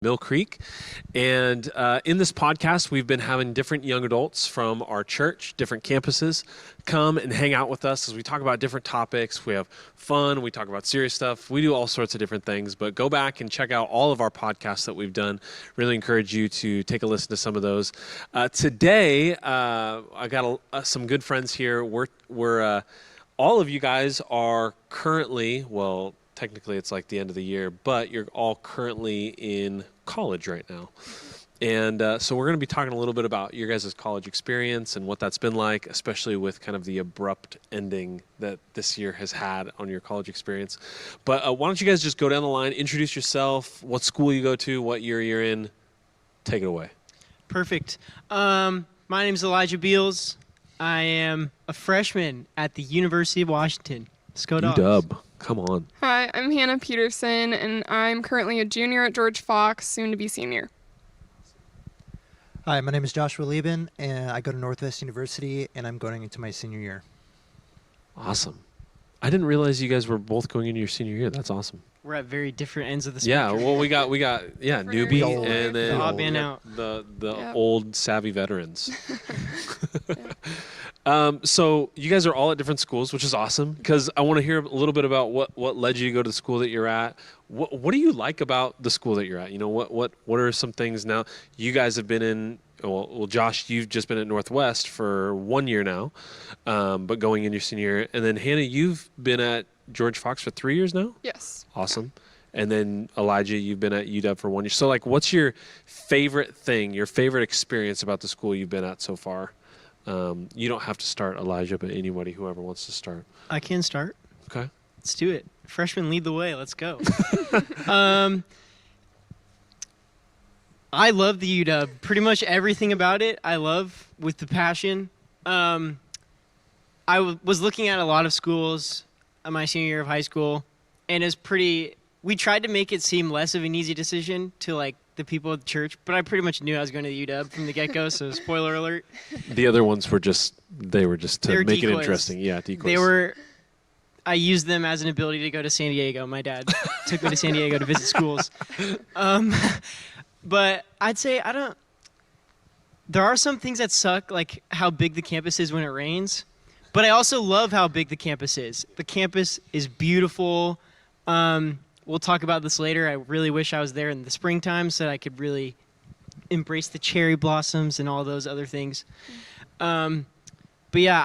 Mill Creek. And in this podcast, we've been having different young adults from our church, different campuses, come and hang out with us as we talk about different topics. We have fun, we talk about serious stuff, we do all sorts of different things. But go back and check out all of our podcasts that we've done. Really encourage you to take a listen to some of those. Today, I got some good friends here. We're all of you guys are currently, well, technically it's like the end of the year, but you're all currently in college right now. And so we're going to be talking a little bit about your guys' college experience and what that's been like, especially with kind of the abrupt ending that this year has had on your college experience. But why don't you guys just go down the line, introduce yourself, what school you go to, what year you're in. Take it away. Perfect. My name is Elijah Beals. I am a freshman at the University of Washington. Let's go Dogs. UW. Come on. Hi, I'm Hannah Peterson, and I'm currently a junior at George Fox, soon to be senior. Hi, my name is Joshua Lieben, and I go to Northwest University, and I'm going into my senior year. Awesome. I didn't realize you guys were both going into your senior year. That's awesome. We're at very different ends of the Yeah, spectrum. well, we got newbie old. and then The odd man out. the Yep. old savvy veterans. So you guys are all at different schools, which is awesome because I want to hear a little bit about what led you to go to the school that you're at. What do you like about the school that you're at? You know, what are some things now? You guys have been in. Well, Josh, you've just been at Northwest for 1 year now, but going in your senior year, and then Hannah, you've been at George Fox for 3 years now. Yes. Awesome. And then Elijah, you've been at UW for 1 year. So, like, what's your favorite thing, your favorite experience about the school you've been at so far? You don't have to start, Elijah, but anybody, whoever wants to start. I can start. Okay. Let's do it. Freshmen lead the way. Let's go. I love the UW. Pretty much everything about it I love with the passion. Was looking at a lot of schools my senior year of high school, and we tried to make it seem less of an easy decision to like the people at the church, but I pretty much knew I was going to the UW from the get-go, so spoiler alert. The other ones were just to make it decoys. interesting. Yeah, decoys. I used them as an ability to go to San Diego. My dad took me to San Diego to visit schools. But I'd say there are some things that suck, like how big the campus is when it rains. But I also love how big the campus is. The campus is beautiful. We'll talk about this later. I really wish I was there in the springtime so that I could really embrace the cherry blossoms and all those other things. But yeah,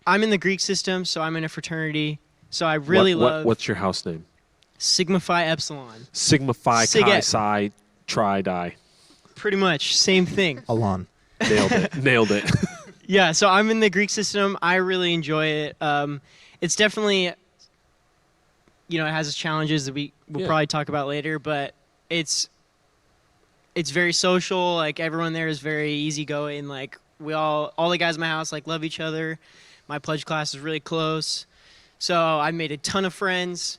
I'm in the Greek system, so I'm in a fraternity. So I really love... What's your house name? Sigma Phi Epsilon. Sigma Phi Sig Chi Ep. Psi Tri Di. Pretty much, same thing. Alon. Nailed it. Yeah, so I'm in the Greek system. I really enjoy it. It's definitely, it has its challenges that we'll probably talk about later, but it's very social. Like, everyone there is very easygoing. Like, all the guys in my house, like, love each other. My pledge class is really close. So I made a ton of friends.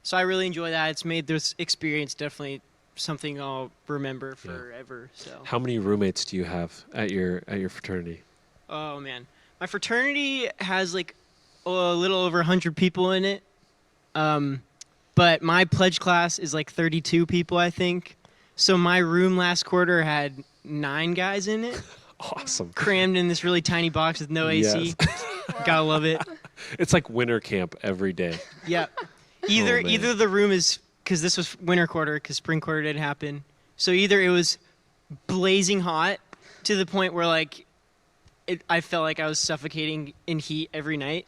So I really enjoy that. It's made this experience definitely something I'll remember forever. So How many roommates do you have at your fraternity? Oh, man. My fraternity has, like, a little over 100 people in it. But my pledge class is, like, 32 people, I think. So my room last quarter had 9 guys in it. Awesome. Crammed in this really tiny box with no AC. Yes. Gotta love it. It's like winter camp every day. Yeah. Oh, Either the room is... Because this was winter quarter, because spring quarter didn't happen. So either it was blazing hot to the point where, like... I felt like I was suffocating in heat every night.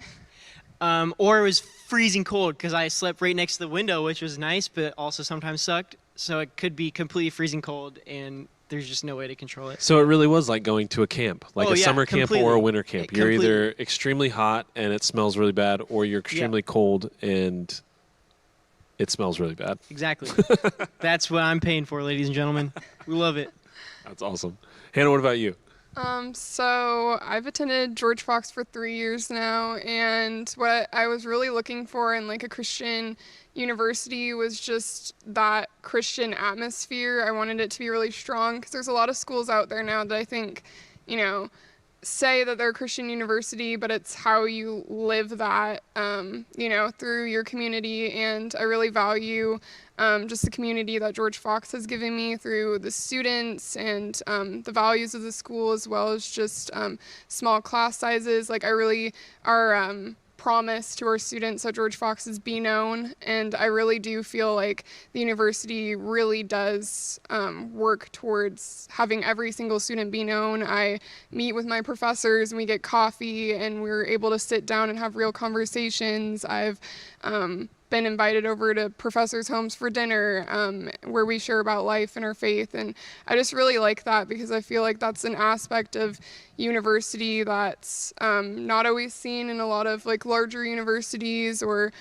Or it was freezing cold because I slept right next to the window, which was nice, but also sometimes sucked. So it could be completely freezing cold, and there's just no way to control it. So it really was like going to a camp, like a summer camp or a winter camp. You're either extremely hot and it smells really bad, or you're extremely cold and it smells really bad. Exactly. That's what I'm paying for, ladies and gentlemen. We love it. That's awesome. Hannah, what about you? So I've attended George Fox for 3 years now, and what I was really looking for in like a Christian university was just that Christian atmosphere. I wanted it to be really strong because there's a lot of schools out there now that I think, say that they're a Christian university, but it's how you live that, through your community. And I really value just the community that George Fox has given me through the students and the values of the school, as well as just small class sizes. Like, I really are promise to our students at George Fox is be known, and I really do feel like the university really does work towards having every single student be known. I meet with my professors and we get coffee and we're able to sit down and have real conversations. I've been invited over to professors' homes for dinner where we share about life and our faith, and I just really like that because I feel like that's an aspect of university that's not always seen in a lot of like larger universities or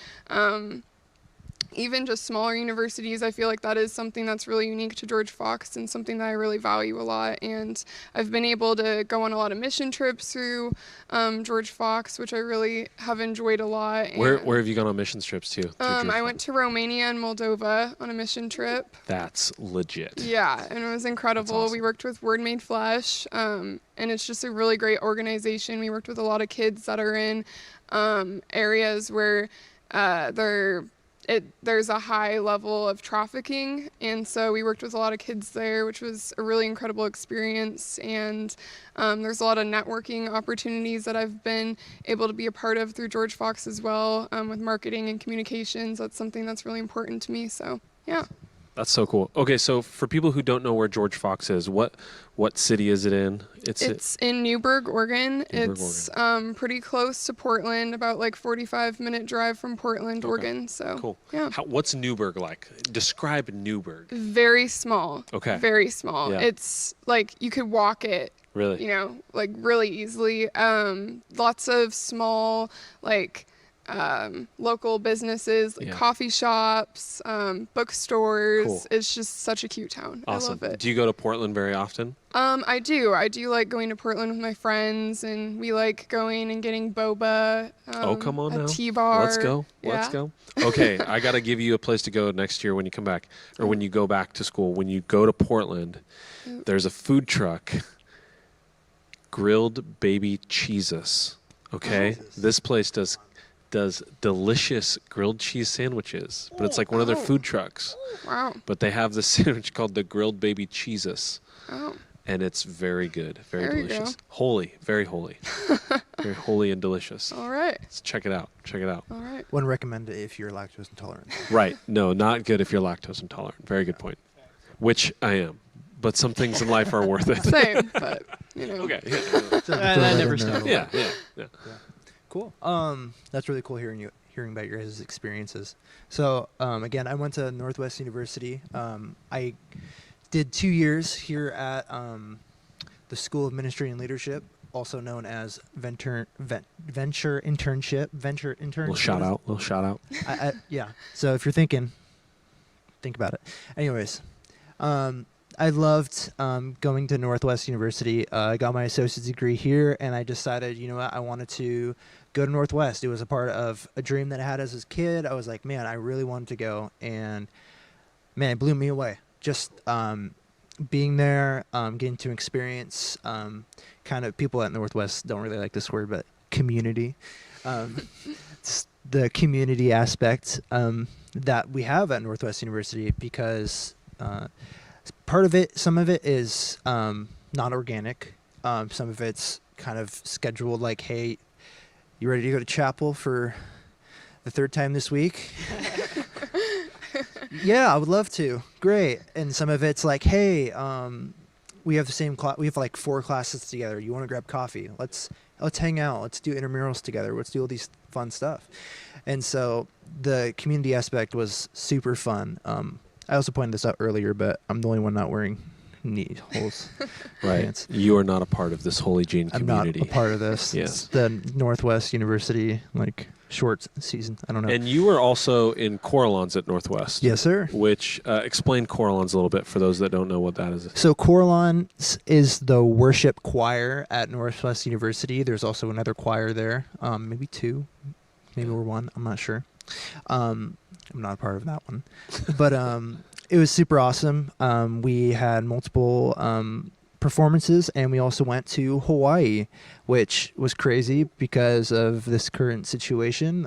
even just smaller universities. I feel like that is something that's really unique to George Fox and something that I really value a lot. And I've been able to go on a lot of mission trips through George Fox, which I really have enjoyed a lot. And, Where have you gone on mission trips to? I went to Romania and Moldova on a mission trip. That's legit. Yeah, and it was incredible. Awesome. We worked with Word Made Flesh, and it's just a really great organization. We worked with a lot of kids that are in areas where there's a high level of trafficking, and so we worked with a lot of kids there, which was a really incredible experience. And there's a lot of networking opportunities that I've been able to be a part of through George Fox as well, with marketing and communications. That's something that's really important to me. So yeah. That's so cool. Okay, so for people who don't know where George Fox is, what city is it in? It's in Newberg, Oregon. It's pretty close to Portland, about like 45-minute drive from Portland, Oregon. So cool. Yeah. What's Newberg like? Describe Newberg. Very small. Okay. Very small. Yeah. It's like you could walk it. Really? Like really easily. Lots of small like local businesses, like coffee shops, bookstores. Cool. It's just such a cute town. Awesome. I love it. Do you go to Portland very often? I do like going to Portland with my friends, and we like going and getting boba. Come on at now. T-bar. Let's go. Yeah. Let's go. Okay, I got to give you a place to go next year when you come back, or when you go back to school. When you go to Portland, there's a food truck, Grilled Baby Cheesus. Okay, this place does delicious grilled cheese sandwiches, but it's like one of their food trucks. Wow. But they have this sandwich called the Grilled Baby Cheesus. Oh. And it's very good, very There you delicious. go. Holy, very holy. Very holy and delicious. All right. Let's check it out. Check it out. All right. Wouldn't recommend it if you're lactose intolerant. Right. No, not good if you're lactose intolerant. Very good point. Which I am. But some things in life are worth it. Same, but Okay. Yeah. That never stopped. Yeah. Cool. That's really cool hearing about your guys' experiences. So, again, I went to Northwest University. I did 2 years here at the School of Ministry and Leadership, also known as Venture Internship. Little shout out. Yeah. So if you're thinking, think about it. Anyways, I loved going to Northwest University. I got my associate's degree here, and I decided, you know what, I wanted to go to Northwest. It was a part of a dream that I had as a kid. I was like, man, I really wanted to go, and man, it blew me away. Just being there, getting to experience kind of, people at Northwest don't really like this word, but community. The community aspect that we have at Northwest University, because part of it, some of it is not organic. Some of it's kind of scheduled, like, hey, you ready to go to chapel for the third time this week? Yeah, I would love to. Great. And some of it's like, hey, we have the same class. We have like 4 classes together. You want to grab coffee? Let's hang out. Let's do intramurals together. Let's do all these fun stuff. And so the community aspect was super fun. I also pointed this out earlier, but I'm the only one not wearing knee holes. Right. Pants. You are not a part of this Holy Gene community. I'm not a part of this. Yes. It's the Northwest University, like, short season. I don't know. And you were also in Coralons at Northwest. Yes, sir. Which, explain Coralons a little bit for those that don't know what that is. So Coralons is the worship choir at Northwest University. There's also another choir there, maybe 2, maybe we're 1. I'm not sure. I'm not a part of that one, but it was super awesome. We had multiple performances, and we also went to Hawaii, which was crazy because of this current situation.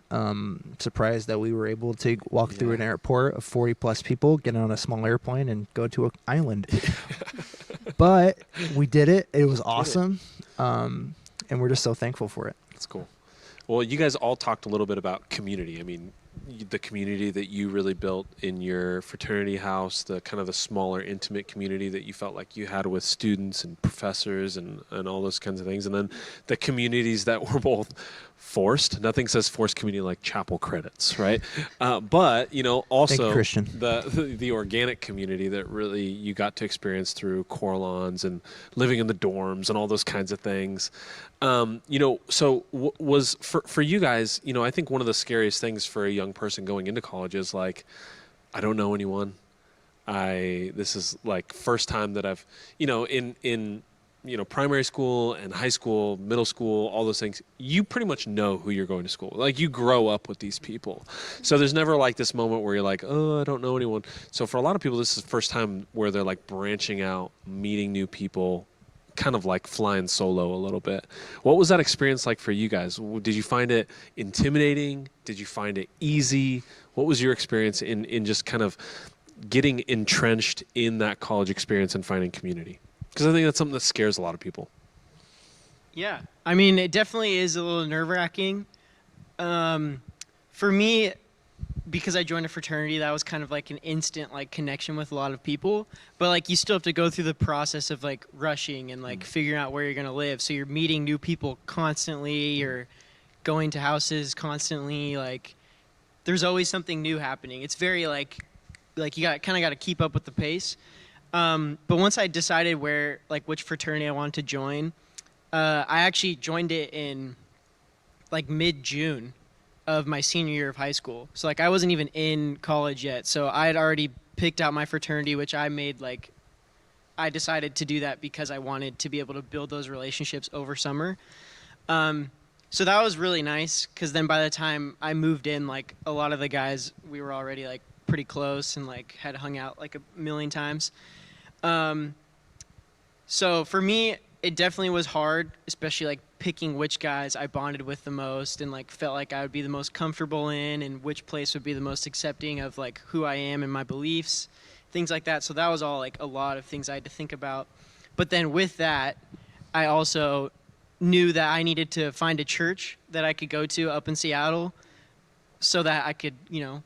Surprised that we were able to walk through an airport of 40 plus people, get on a small airplane, and go to an island. But we did it. It was awesome, and we're just so thankful for it. That's cool. Well, you guys all talked a little bit about community. I mean, the community that you really built in your fraternity house, the kind of the smaller, intimate community that you felt like you had with students and professors and all those kinds of things. And then the communities that were both forced. Nothing says forced community like chapel credits, right? But, you know, also Thank you, Christian. the organic community that really you got to experience through Coralons and living in the dorms and all those kinds of things. You know, so was for you guys, you know, I think one of the scariest things for a young person going into college is like, I don't know anyone. This is like first time that I've, you know, in you know, primary school and high school, middle school, all those things, you pretty much know who you're going to school. Like you grow up with these people. So there's never like this moment where you're like, oh, I don't know anyone. So for a lot of people, this is the first time where they're like branching out, meeting new people, kind of like flying solo a little bit. What was that experience like for you guys? Did you find it intimidating? Did you find it easy? What was your experience in just kind of getting entrenched in that college experience and finding community? Because I think that's something that scares a lot of people. Yeah. I mean, it definitely is a little nerve-wracking. For me, because I joined a fraternity, that was kind of like an instant like connection with a lot of people. But like you still have to go through the process of like rushing and like figuring out where you're going to live. So you're meeting new people constantly. You're going to houses constantly. Like there's always something new happening. It's very like you got to keep up with the pace. But once I decided which fraternity I wanted to join, I actually joined it in like mid-June of my senior year of high school. So like I wasn't even in college yet. So I had already picked out my fraternity, which I decided to do that because I wanted to be able to build those relationships over summer. So that was really nice because then by the time I moved in, like a lot of the guys, we were already like pretty close and like had hung out like a million times. So for me, it definitely was hard, especially like picking which guys I bonded with the most and like felt like I would be the most comfortable in and which place would be the most accepting of like who I am and my beliefs, things like that. So that was all like a lot of things I had to think about. But then with that, I also knew that I needed to find a church that I could go to up in Seattle so that I could, you know,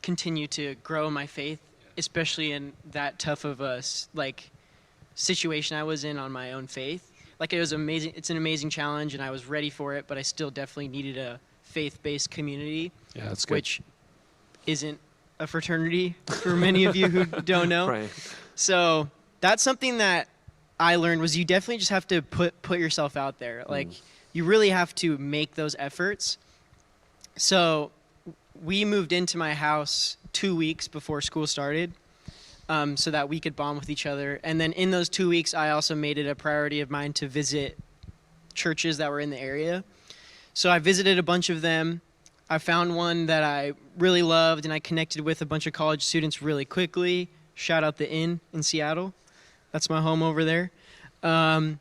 continue to grow my faith, especially in that tough of a like situation I was in on my own faith. Like it was amazing. It's an amazing challenge and I was ready for it, but I still definitely needed a faith-based community. Yeah, that's good. Which isn't a fraternity for many of you who don't know. Right. So that's something that I learned was you definitely just have to put yourself out there. Like you really have to make those efforts. So we moved into my house 2 weeks before school started, so that we could bond with each other. And then in those 2 weeks, I also made it a priority of mine to visit churches that were in the area. So I visited a bunch of them. I found one that I really loved, and I connected with a bunch of college students really quickly. Shout out the Inn in Seattle. That's my home over there. And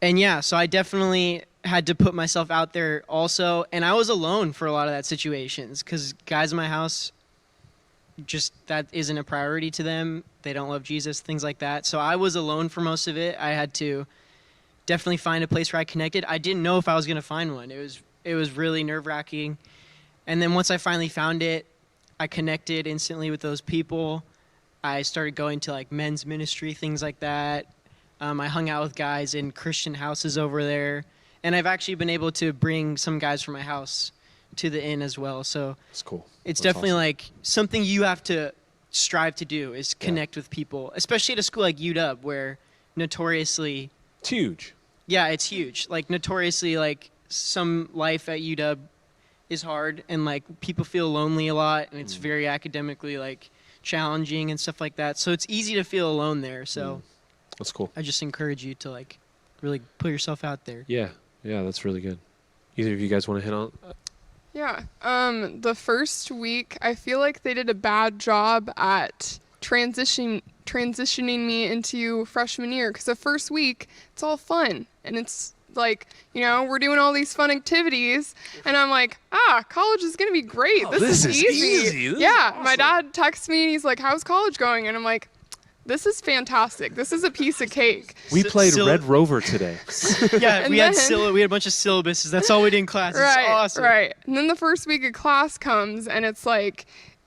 yeah, so I definitely had to put myself out there also. And I was alone for a lot of that situations because guys in my house, just that isn't a priority to them. They don't love Jesus, things like that. So I was alone for most of it. I had to definitely find a place where I connected. I didn't know if I was going to find one. It was really nerve-wracking. And then once I finally found it, I connected instantly with those people. I started going to like men's ministry, things like that. I hung out with guys in Christian houses over there. And I've actually been able to bring some guys from my house to the Inn as well. So That's cool. It's That's definitely awesome. like something you have to strive to do is connect with people, especially at a school like UW where notoriously, It's huge. yeah, it's huge. Like notoriously, like some life at UW is hard and like people feel lonely a lot and it's very academically like challenging and stuff like that. So it's easy to feel alone there. So That's cool. I just encourage you to like really put yourself out there. Yeah, that's really good. Either of you guys want to hit on? Yeah. The first week, I feel like they did a bad job at transitioning transitioning me into freshman year, because the first week it's all fun and it's like, you know, we're doing all these fun activities and I'm like, college is gonna be great. Oh, this is easy. This is yeah, awesome. my dad texts me and he's like, how's college going? And I'm like, this is fantastic. This is a piece of cake. We played Sil- Red Rover today. Yeah, And we had then- we had a bunch of syllabuses. That's all we did in class. It's awesome. Right. And then the first week of class comes and it's like,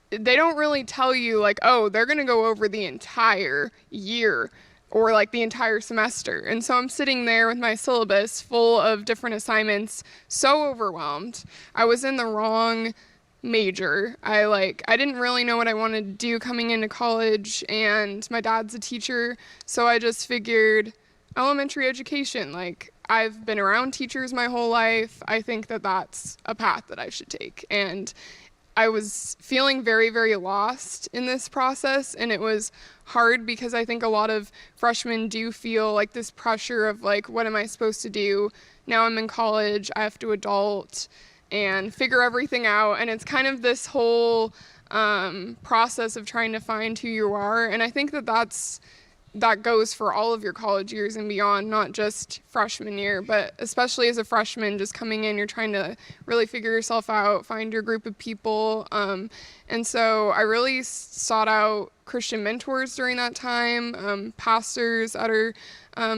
they don't really tell you like, oh, they're going to go over the entire year or like the entire semester. And so I'm sitting there with my syllabus full of different assignments, so overwhelmed. I was in the wrong major. I didn't really know what I wanted to do coming into college, and my dad's a teacher, so I just figured elementary education. Like, I've been around teachers my whole life. I think that that's a path that I should take. And I was feeling very, very lost in this process, and it was hard because I think a lot of freshmen do feel like this pressure of like, what am I supposed to do? Now I'm in college, I have to adult and figure everything out, and it's kind of this whole process of trying to find who you are. And I think that that goes for all of your college years and beyond, not just freshman year, but especially as a freshman just coming in, you're trying to really figure yourself out, find your group of people. And so I really sought out Christian mentors during that time, pastors at our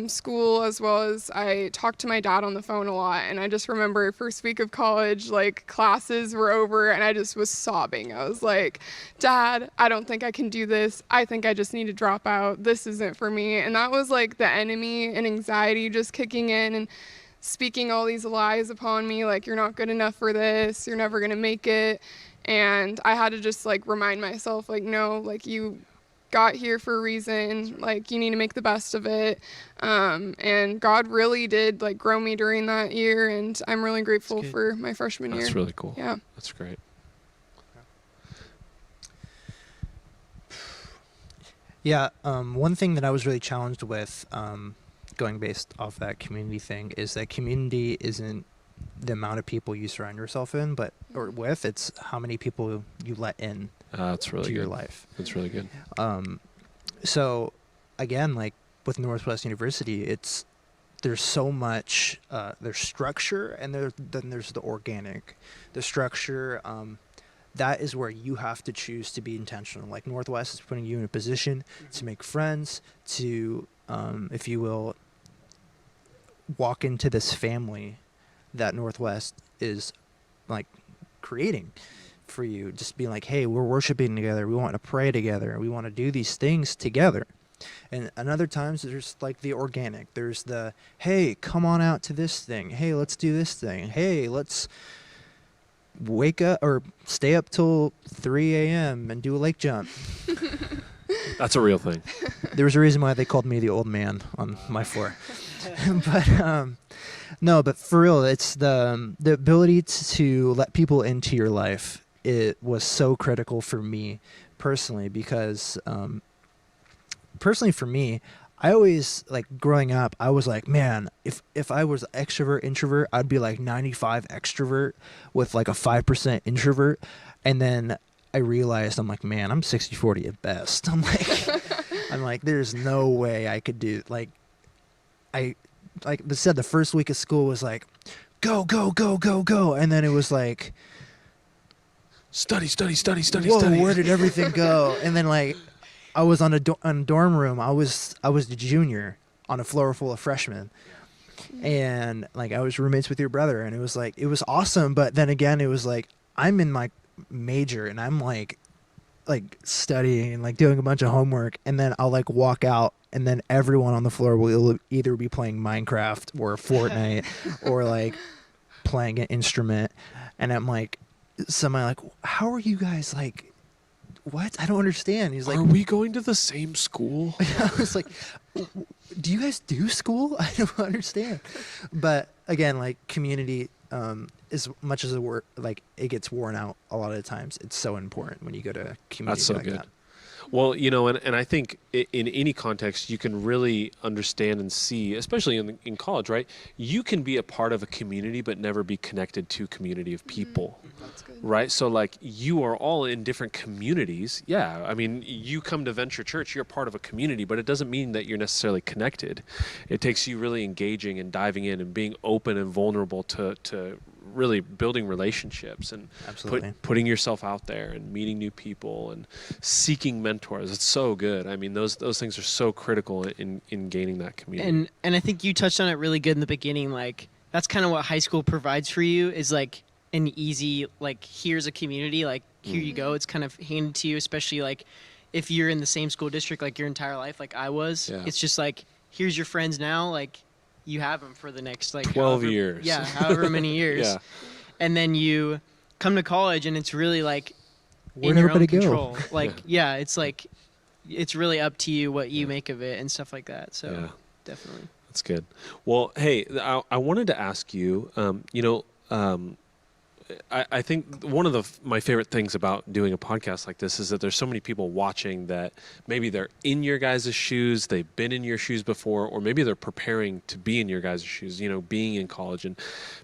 school, as well as I talked to my dad on the phone a lot. And I just remember first week of college, like classes were over and I just was sobbing. I was like, Dad, I don't think I can do this. I think I just need to drop out. This isn't for me. And that was like the enemy and anxiety just kicking in and speaking all these lies upon me, like, you're not good enough for this, you're never gonna make it. And I had to just like remind myself, like, no, like, you got here for a reason, like, you need to make the best of it. And God really did like grow me during that year, and I'm really grateful for my freshman year. That's really cool. Yeah. That's great. Yeah, one thing that I was really challenged with, going based off that community thing, is that community isn't the amount of people you surround yourself in, or with. It's how many people you let in That's really to good. your life. That's really good. So, again, like with Northwest University, there's so much, there's structure, and then there's the organic. The structure, that is where you have to choose to be intentional. Like, Northwest is putting you in a position to make friends, to, if you will, walk into this family that Northwest is like creating for you. Just being like, hey, we're worshiping together, we want to pray together, we want to do these things together. And other times there's like the organic, there's the, hey, come on out to this thing, hey, let's do this thing, hey, let's wake up or stay up till 3 a.m. and do a lake jump. That's a real thing. There was a reason why they called me the old man on my floor. But no, but for real, it's the ability to let people into your life. It was so critical for me personally, because personally for me, I always, like, growing up, I was like, man, if I was extrovert, introvert, I'd be like 95 extrovert with like a 5% introvert. And then I realized, I'm like, man, I'm 60-40 at best. I'm like, there's no way I could do, like I said, the first week of school was like, go, go, go, go, go. And then it was like, Study. whoa, where did everything go? And then, like, I was on a dorm room. I was the junior on a floor full of freshmen. And, like, I was roommates with your brother, and it was like, it was awesome. But then again, it was like, I'm in my major and I'm like studying and like doing a bunch of homework, and then I'll like walk out, and then everyone on the floor will either be playing Minecraft or Fortnite or like playing an instrument. And I'm like, somebody like, how are you guys, like, what? I don't understand. He's like, are we going to the same school? I was like, do you guys do school? I don't understand. But again, like, community, as much as it gets worn out a lot of the times, it's so important when you go to community. That's so like good. that. Well, and I think in any context, you can really understand and see, especially in college, right? You can be a part of a community, but never be connected to a community of people, That's good. right? So, like, you are all in different communities. Yeah, I mean, you come to Venture Church, you're part of a community, but it doesn't mean that you're necessarily connected. It takes you really engaging and diving in and being open and vulnerable to really building relationships and Absolutely. putting yourself out there and meeting new people and seeking mentors. It's so good. I mean, those things are so critical in gaining that community. And I think you touched on it really good in the beginning. Like, that's kind of what high school provides for you, is like an easy, like, here's a community, like, here you go. It's kind of handed to you, especially like if you're in the same school district like your entire life, like I was. Yeah. It's just like, here's your friends now, like you have them for the next like 12 years. Yeah, however many years. Yeah. And then you come to college and it's really like Where'd in your own everybody go? control. Like, yeah, it's like it's really up to you what you make of it and stuff like that. So Yeah. definitely. That's good. Well, hey, I wanted to ask you, I think one of my favorite things about doing a podcast like this is that there's so many people watching that maybe they're in your guys' shoes, they've been in your shoes before, or maybe they're preparing to be in your guys' shoes, being in college and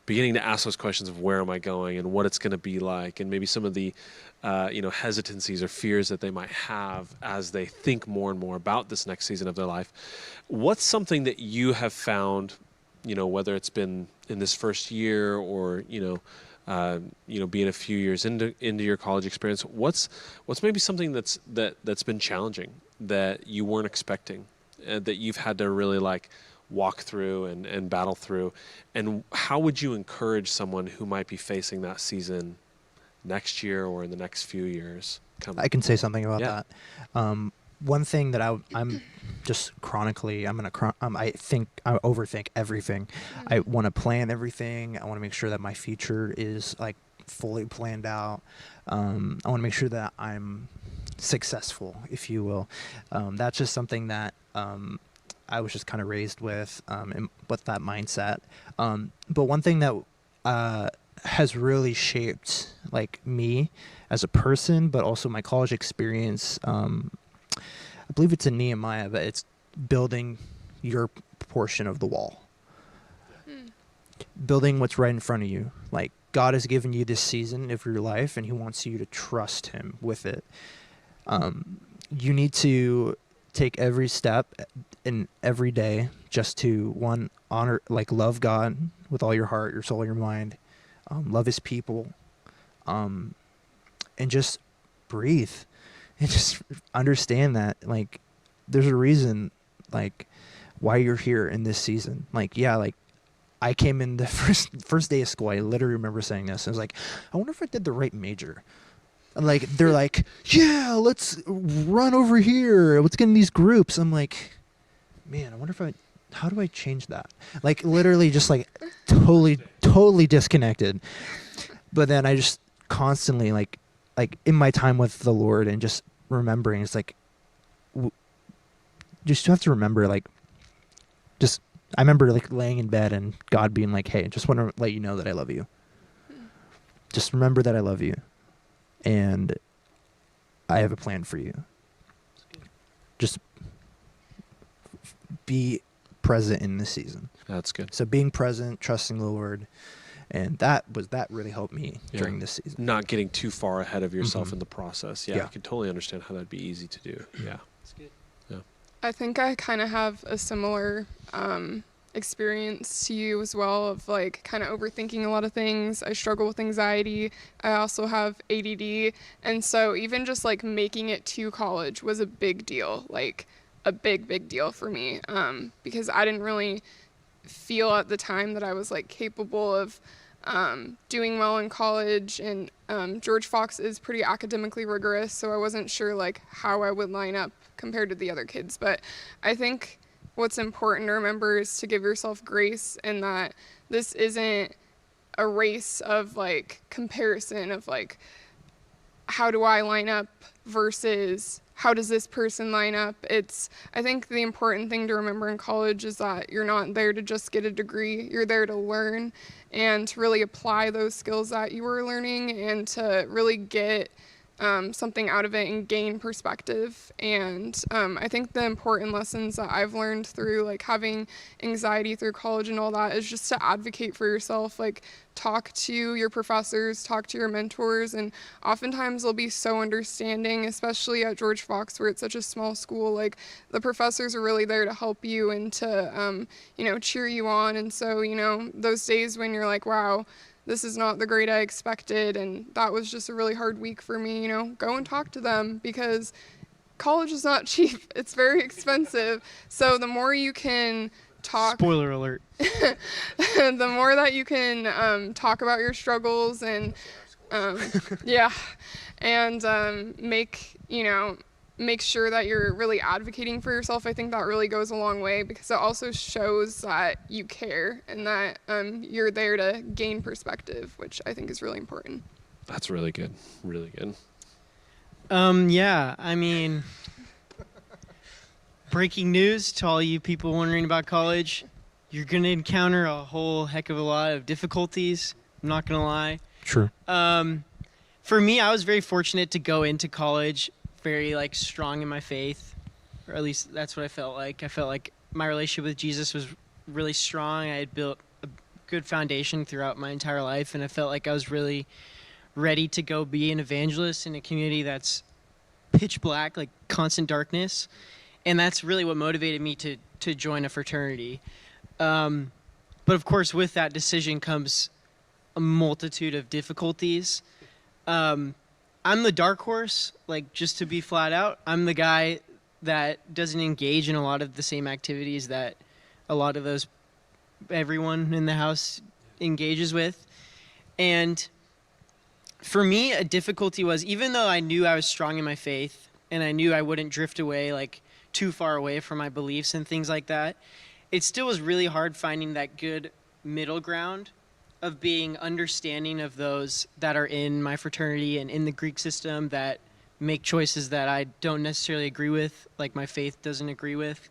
beginning to ask those questions of where am I going and what it's going to be like, and maybe some of the hesitancies or fears that they might have as they think more and more about this next season of their life. What's something that you have found, whether it's been in this first year or, being a few years into your college experience, what's maybe something that's been challenging that you weren't expecting, that you've had to really like walk through and battle through, and how would you encourage someone who might be facing that season next year or in the next few years coming? I can say something about Yeah. that. One thing that I'm just chronically, I think I overthink everything. I want to plan everything. I want to make sure that my future is like fully planned out. I want to make sure that I'm successful, if you will. That's just something that I was just kind of raised with, and with that mindset. But one thing that has really shaped like me as a person, but also my college experience. I believe it's in Nehemiah, but it's building your portion of the wall. Building what's right in front of you. Like, God has given you this season of your life, and He wants you to trust Him with it. You need to take every step in every day just to honor, like, love God with all your heart, your soul, your mind. Love His people, and just breathe. And just understand that, like, there's a reason, like, why you're here in this season. Like, yeah, like, I came in the first day of school. I literally remember saying this. I was like, I wonder if I did the right major. And, like, they're like, yeah, let's run over here. Let's get in these groups. I'm like, man, I wonder how do I change that? Like, literally just, like, totally disconnected. But then I just constantly, like in my time with the Lord and just remembering, it's like, just have to remember, like, just, I remember like laying in bed and God being like, hey, just want to let you know that I love you. Just remember that I love you. And I have a plan for you. Just be present in this season. That's good. So being present, trusting the Lord, and that really helped me during this season. Not getting too far ahead of yourself Mhm. in the process. Yeah, Yeah. I can totally understand how that'd be easy to do. Yeah. That's good. I think I kind of have a similar experience to you as well, of like kind of overthinking a lot of things. I struggle with anxiety. I also have ADD. And so even just like making it to college was a big deal, like a big deal for me, because I didn't really feel at the time that I was like capable of doing well in college. And George Fox is pretty academically rigorous, so I wasn't sure like how I would line up compared to the other kids. But I think what's important to remember is to give yourself grace, and that this isn't a race of like comparison of like, how do I line up versus how does this person line up. I think the important thing to remember in college is that you're not there to just get a degree. You're there to learn and to really apply those skills that you were learning, and to really get something out of it and gain perspective. And I think the important lessons that I've learned through like having anxiety through college and all that is just to advocate for yourself, like talk to your professors, talk to your mentors, and oftentimes they'll be so understanding, especially at George Fox where it's such a small school. Like the professors are really there to help you and to cheer you on. And so those days when you're like, wow, this is not the grade I expected, and that was just a really hard week for me, go and talk to them, because college is not cheap. It's very expensive. So the more you can talk, Spoiler alert. the more that you can talk about your struggles and make sure that you're really advocating for yourself, I think that really goes a long way, because it also shows that you care and that you're there to gain perspective, which I think is really important. That's really good. Really good. Yeah, I mean, breaking news to all you people wondering about college, you're going to encounter a whole heck of a lot of difficulties. I'm not going to lie. True. For me, I was very fortunate to go into college very like strong in my faith, or at least that's what I felt like. I felt like my relationship with Jesus was really strong. I had built a good foundation throughout my entire life, and I felt like I was really ready to go be an evangelist in a community that's pitch black, like constant darkness. And that's really what motivated me to join a fraternity. But of course, with that decision comes a multitude of difficulties. I'm the dark horse, like just to be flat out. I'm the guy that doesn't engage in a lot of the same activities that a lot of everyone in the house engages with. And for me, a difficulty was, even though I knew I was strong in my faith and I knew I wouldn't drift away like too far away from my beliefs and things like that, it still was really hard finding that good middle ground of being understanding of those that are in my fraternity and in the Greek system that make choices that I don't necessarily agree with, like my faith doesn't agree with.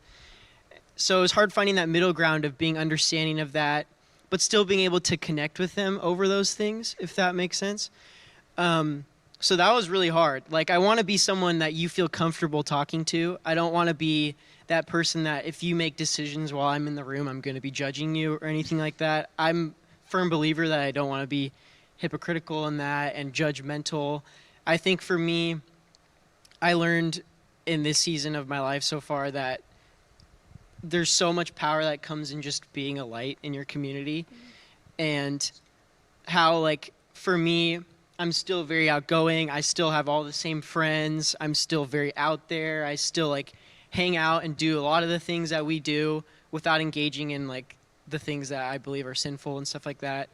So it was hard finding that middle ground of being understanding of that, but still being able to connect with them over those things, if that makes sense. So that was really hard. Like, I want to be someone that you feel comfortable talking to. I don't want to be that person that if you make decisions while I'm in the room, I'm going to be judging you or anything like that. I'm firm believer that I don't want to be hypocritical in that and judgmental. I think for me, I learned in this season of my life so far that there's so much power that comes in just being a light in your community. And how, like, for me, I'm still very outgoing. I still have all the same friends. I'm still very out there. I still like hang out and do a lot of the things that we do without engaging in like the things that I believe are sinful and stuff like that.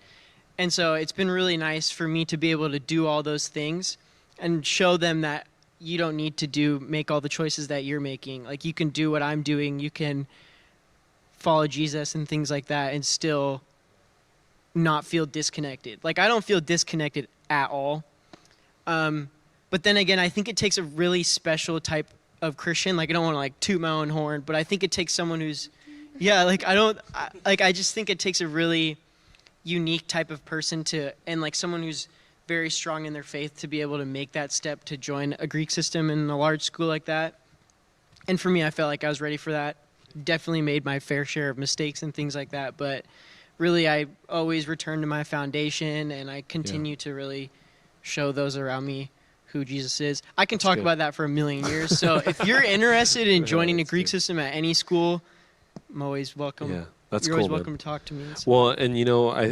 And so it's been really nice for me to be able to do all those things and show them that you don't need to make all the choices that you're making. Like, you can do what I'm doing. You can follow Jesus and things like that and still not feel disconnected. Like, I don't feel disconnected at all. But then again, I think it takes a really special type of Christian. Like, I don't want to like toot my own horn, but I think it takes someone who's, I just think it takes a really unique type of person and like someone who's very strong in their faith to be able to make that step to join a Greek system in a large school like that. And for me, I felt like I was ready for that. Definitely made my fair share of mistakes and things like that, but really I always return to my foundation, and I continue to really show those around me who Jesus is. I can talk about that for a million years. So if you're interested in joining a Greek system at any school, I'm always welcome. Yeah, that's You're cool, always welcome man. to talk to me. Well, and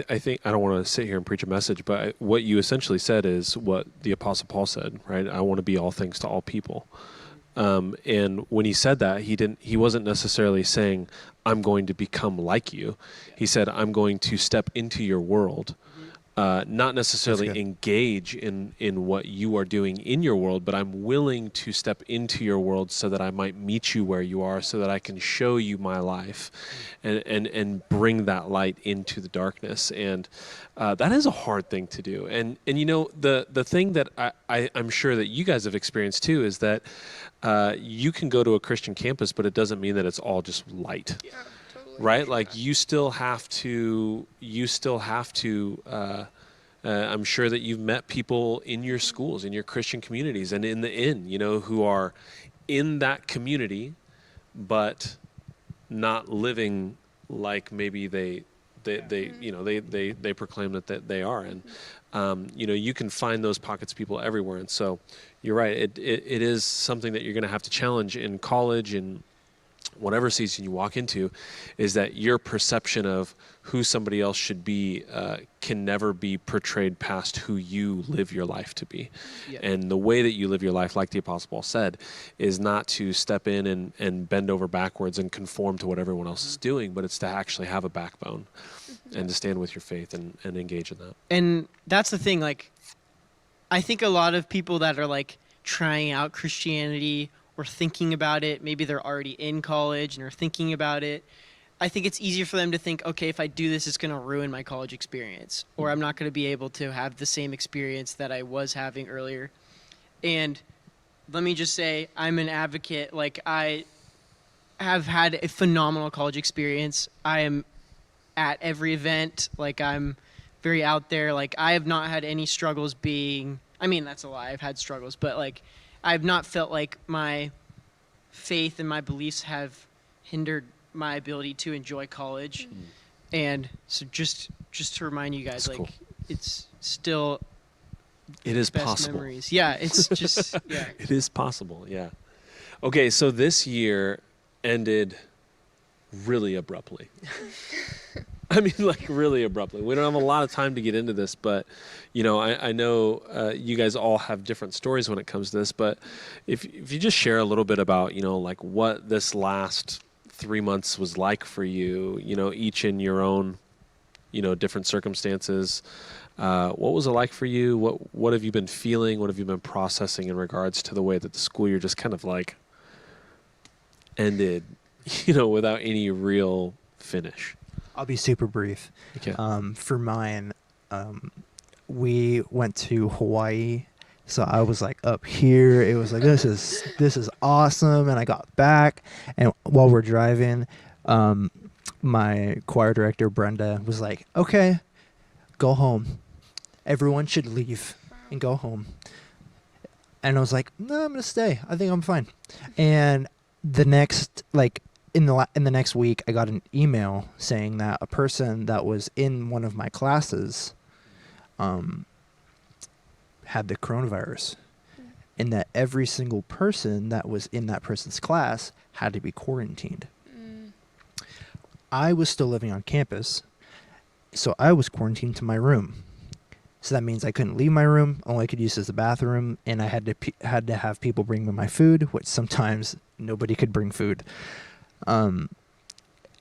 I think I don't want to sit here and preach a message, but what you essentially said is what the Apostle Paul said, right? I want to be all things to all people. And when he said that, he wasn't necessarily saying, I'm going to become like you. He said, I'm going to step into your world. Not necessarily engage in what you are doing in your world, but I'm willing to step into your world so that I might meet you where you are, so that I can show you my life and bring that light into the darkness. And that is a hard thing to do. And the thing that I'm sure that you guys have experienced too is that you can go to a Christian campus, but it doesn't mean that it's all just light. Yeah, totally. Right? Like you still have to I'm sure that you've met people in your schools, in your Christian communities, and in the inn, who are in that community, but not living like maybe they proclaim that they are. And you can find those pockets of people everywhere. And so you're right. It is something that you're going to have to challenge in college and whatever season you walk into, is that your perception of who somebody else should be can never be portrayed past who you live your life to be. Yeah. And the way that you live your life, like the Apostle Paul said, is not to step in and bend over backwards and conform to what everyone else is doing, but it's to actually have a backbone and to stand with your faith and engage in that. And that's the thing, like, I think a lot of people that are like trying out Christianity or thinking about it, maybe they're already in college and are thinking about it, I think it's easier for them to think, okay, if I do this, it's going to ruin my college experience, or I'm not going to be able to have the same experience that I was having earlier. And let me just say, I'm an advocate. Like, I have had a phenomenal college experience. I am at every event. Like, I'm very out there. Like, I have not had any struggles that's a lie. I've had struggles, but like, I've not felt like my faith and my beliefs have hindered my ability to enjoy college. And so just to remind you guys, That's like, cool. it's still It is best possible. memories. Yeah, it's just, yeah. It is possible, yeah. Okay, so this year ended really abruptly. I mean, like, really abruptly. We don't have a lot of time to get into this, but, I know you guys all have different stories when it comes to this, but if you just share a little bit about, like, what this last 3 months was like for you, each in your own, different circumstances. What was it like for you? What have you been feeling? What have you been processing in regards to the way that the school year just kind of like ended, without any real finish? I'll be super brief. Okay. For mine, we went to Hawaii, so I was like up here. It was like, this is awesome. And I got back, and while we're driving, my choir director Brenda was like, okay, go home. Everyone should leave and go home. And I was like, no, I'm gonna stay. I think I'm fine. And the next, like, in the next week, I got an email saying that a person that was in one of my classes had the coronavirus, and that every single person that was in that person's class had to be quarantined. I was still living on campus, so I was quarantined to my room. So that means I couldn't leave my room. All I could use is the bathroom, and I had to have people bring me my food, which sometimes nobody could bring food. And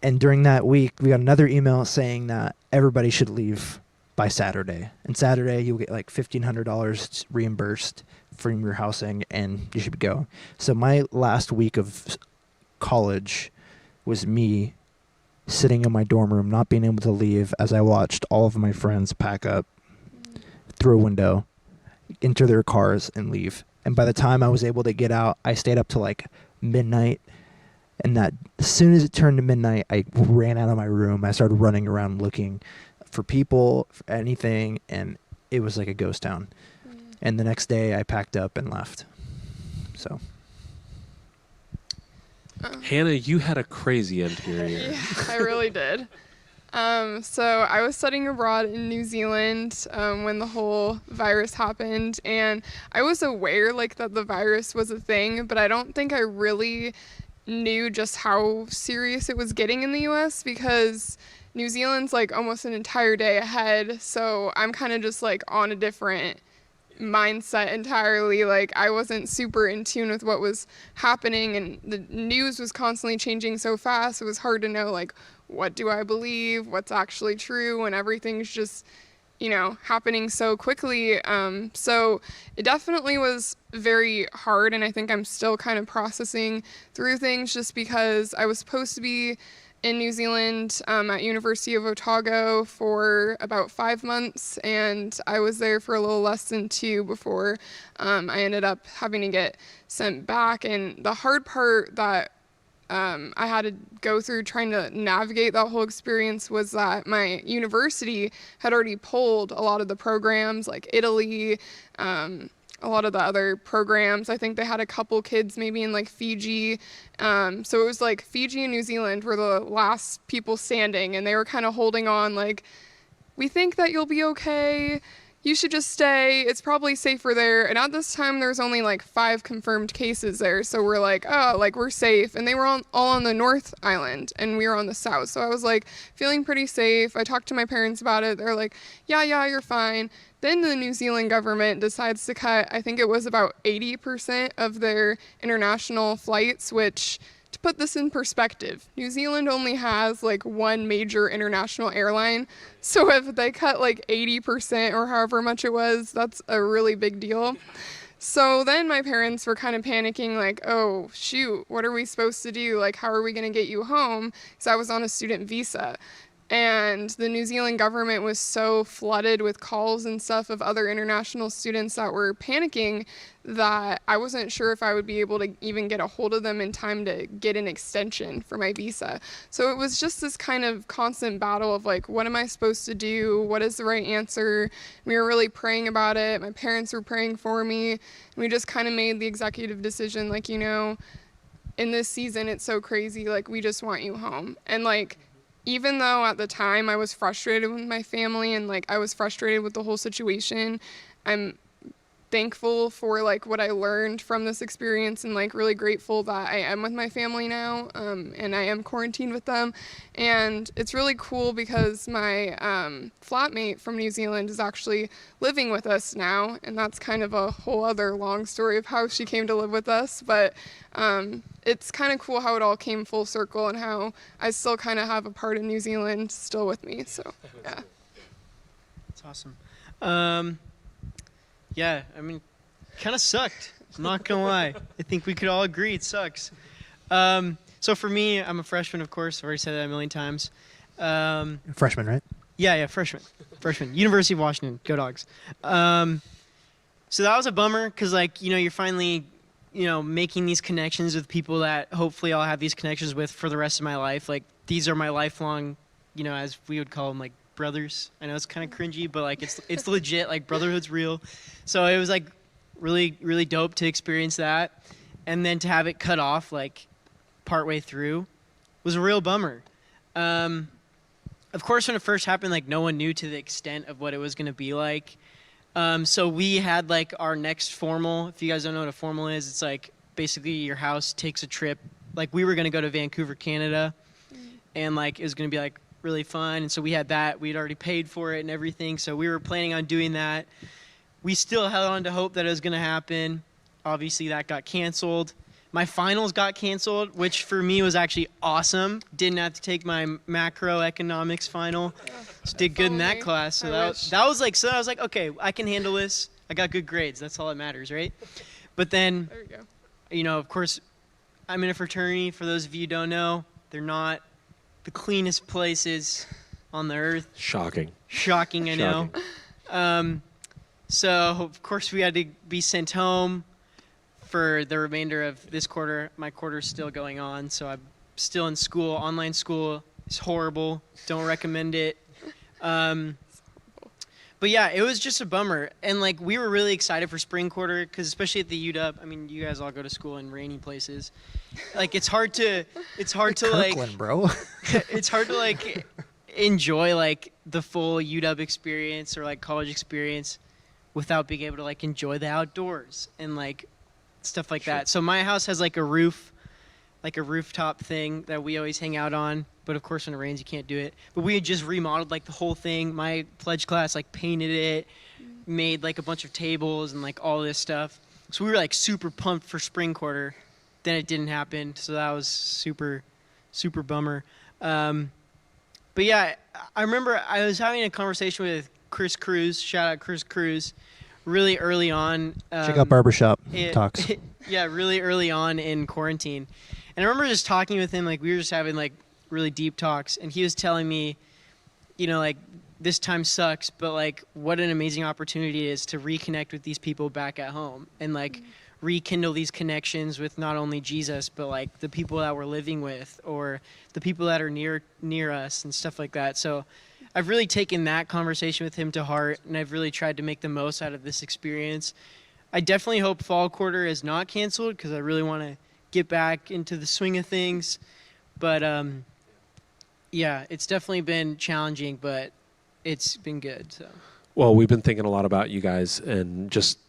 during that week, we got another email saying that everybody should leave by Saturday. And Saturday, you'll get like $1,500 reimbursed from your housing, and you should go. So my last week of college was me sitting in my dorm room, not being able to leave, as I watched all of my friends pack up through a window, enter their cars, and leave. And by the time I was able to get out, I stayed up till like midnight. And that as soon as it turned to midnight, I ran out of my room. I started running around looking for people, for anything, and it was like a ghost town. And the next day, I packed up and left. So. Hannah, you had a crazy end to your year. Yeah, I really did. So I was studying abroad in New Zealand when the whole virus happened, and I was aware that the virus was a thing, but I don't think I really knew just how serious it was getting in the US, because New Zealand's almost an entire day ahead, so I'm kind of just on a different mindset entirely. I wasn't super in tune with what was happening, and the news was constantly changing so fast. It was hard to know what do I believe, what's actually true, when everything's just happening so quickly. So it definitely was very hard, and I think I'm still kind of processing through things, just because I was supposed to be in New Zealand at University of Otago for about 5 months, and I was there for a little less than 2 before I ended up having to get sent back. And the hard part that I had to go through trying to navigate that whole experience was that my university had already pulled a lot of the programs, like Italy, a lot of the other programs. I think they had a couple kids maybe in like Fiji. So it was like Fiji and New Zealand were the last people standing, and they were kind of holding on like, we think that you'll be okay. You should just stay. It's probably safer there. And at this time, there's only like 5 confirmed cases there. So we're like, oh, like we're safe. And they were all on the North Island and we were on the South. So I was like feeling pretty safe. I talked to my parents about it. They're like, yeah, you're fine. Then the New Zealand government decides to cut, I think it was about 80% of their international flights, which, to put this in perspective, New Zealand only has like 1 major international airline. So if they cut like 80% or however much it was, that's a really big deal. So then my parents were kind of panicking, like, oh, shoot, what are we supposed to do? Like, how are we going to get you home? Because I was on a student visa. And the New Zealand government was so flooded with calls and stuff of other international students that were panicking that I wasn't sure if I would be able to even get a hold of them in time to get an extension for my visa. So it was just this kind of constant battle of like, what am I supposed to do? What is the right answer? We were really praying about it. My parents were praying for me. And we just kind of made the executive decision, like, in this season, it's so crazy. Like, we just want you home. And like, even though at the time I was frustrated with my family and like I was frustrated with the whole situation, I'm thankful for like what I learned from this experience and like really grateful that I am with my family now, and I am quarantined with them. And it's really cool because my flatmate from New Zealand is actually living with us now, and that's kind of a whole other long story of how she came to live with us. But it's kind of cool how it all came full circle and how I still kind of have a part of New Zealand still with me. So yeah. That's awesome. Yeah, I mean, kind of sucked. I'm not gonna lie. I think we could all agree it sucks. So for me, I'm a freshman, of course. I've already said that a million times. Freshman, right? Yeah, freshman. University of Washington, go Dogs. So that was a bummer because, like, you're finally, making these connections with people that hopefully I'll have these connections with for the rest of my life. Like, these are my lifelong, as we would call them, like, brothers. I know it's kind of cringy, but like it's legit. Like, brotherhood's real. So it was like really, really dope to experience that, and then to have it cut off like partway through was a real bummer. Of course, when it first happened, like no one knew to the extent of what it was going to be like. So we had like our next formal. If you guys don't know what a formal is, it's like basically your house takes a trip. Like, we were going to go to Vancouver, Canada, and like it was going to be like really fun. And so we had that. We'd already paid for it and everything. So we were planning on doing that. We still held on to hope that it was going to happen. Obviously, that got canceled. My finals got canceled, which for me was actually awesome. Didn't have to take my macroeconomics final. Just did good in that class. So that was like, so I was like, okay, I can handle this. I got good grades. That's all that matters, right? But then, There we go. of course, I'm in a fraternity. For those of you who don't know, they're not the cleanest places on the earth. Shocking. Shocking, I know. So, of course, we had to be sent home for the remainder of this quarter. My quarter's still going on, so I'm still in school. Online school is horrible. Don't recommend it. But yeah, it was just a bummer. And like, we were really excited for spring quarter because especially at the UW, I mean, you guys all go to school in rainy places. Like, it's hard to Kirkland, like, bro. it's hard to like enjoy like the full UW experience or like college experience without being able to like enjoy the outdoors and like stuff like that. So my house has like a roof, like a rooftop thing that we always hang out on. But of course, when it rains, you can't do it. But we had just remodeled like the whole thing. My pledge class like painted it, made like a bunch of tables and like all this stuff. So we were like super pumped for spring quarter. Then it didn't happen. So that was super, super bummer. But yeah, I remember I was having a conversation with Chris Cruz. Shout out Chris Cruz. Really early on. Check out Barbershop Talks. Yeah, really early on in quarantine. And I remember just talking with him, like we were just having like really deep talks, and he was telling me, like this time sucks, but like what an amazing opportunity it is to reconnect with these people back at home and like rekindle these connections with not only Jesus, but like the people that we're living with or the people that are near us and stuff like that. So I've really taken that conversation with him to heart, and I've really tried to make the most out of this experience. I definitely hope fall quarter is not canceled because I really want to get back into the swing of things. But yeah, it's definitely been challenging, but it's been good. So. Well, we've been thinking a lot about you guys, and just,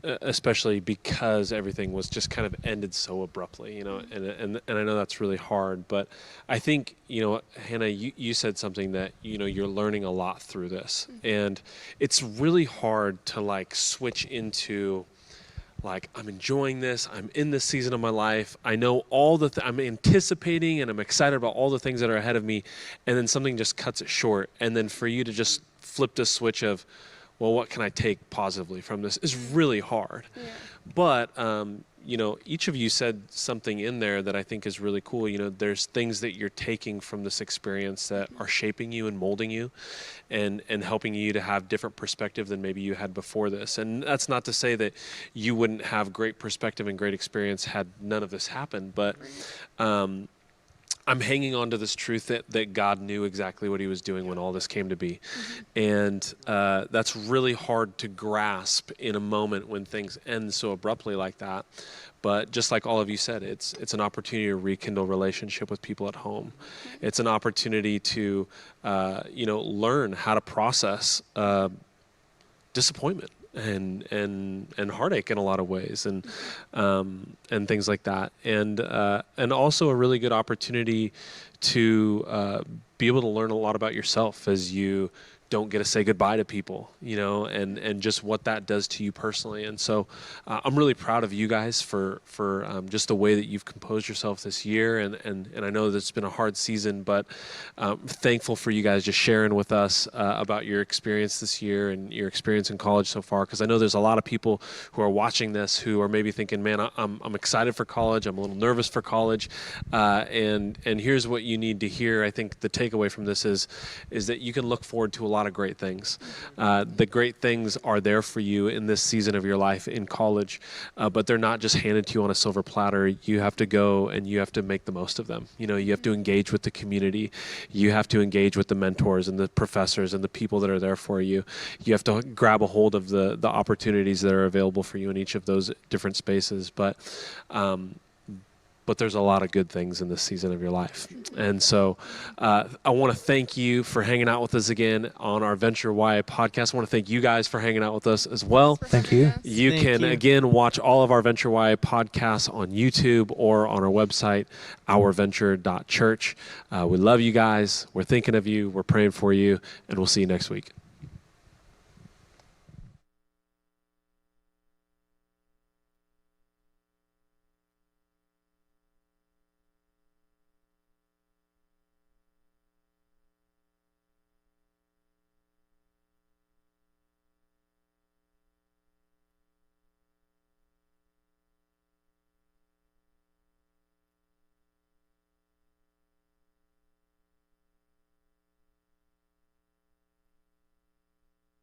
especially because everything was just kind of ended so abruptly, and I know that's really hard, but I think, Hannah, you said something that, you're learning a lot through this, and it's really hard to like switch into like, I'm enjoying this, I'm in this season of my life, I know all I'm anticipating and I'm excited about all the things that are ahead of me, and then something just cuts it short, and then for you to just flip the switch of, well, what can I take positively from this is really hard. Yeah. But, each of you said something in there that I think is really cool. There's things that you're taking from this experience that are shaping you and molding you and helping you to have different perspective than maybe you had before this. And that's not to say that you wouldn't have great perspective and great experience had none of this happened, but I'm hanging on to this truth that God knew exactly what he was doing when all this came to be. And that's really hard to grasp in a moment when things end so abruptly like that. But just like all of you said, it's an opportunity to rekindle relationship with people at home. It's an opportunity to, learn how to process disappointment and heartache in a lot of ways, and things like that, and also a really good opportunity to be able to learn a lot about yourself as you don't get to say goodbye to people, and just what that does to you personally. And so I'm really proud of you guys for just the way that you've composed yourself this year. And I know that it's been a hard season, but I'm thankful for you guys just sharing with us about your experience this year and your experience in college so far. Because I know there's a lot of people who are watching this who are maybe thinking, man, I'm excited for college. I'm a little nervous for college. And here's what you need to hear. I think the takeaway from this is that you can look forward to a lot of great things. The great things are there for you in this season of your life in college, but they're not just handed to you on a silver platter. You have to go and you have to make the most of them. You have to engage with the community. You have to engage with the mentors and the professors and the people that are there for you. You have to grab a hold of the opportunities that are available for you in each of those different spaces. But there's a lot of good things in this season of your life. And so I want to thank you for hanging out with us again on our Venture Y podcast. I want to thank you guys for hanging out with us as well. Thank you. You can, again, watch all of our Venture Y podcasts on YouTube or on our website, ourventure.church. We love you guys. We're thinking of you. We're praying for you. And we'll see you next week.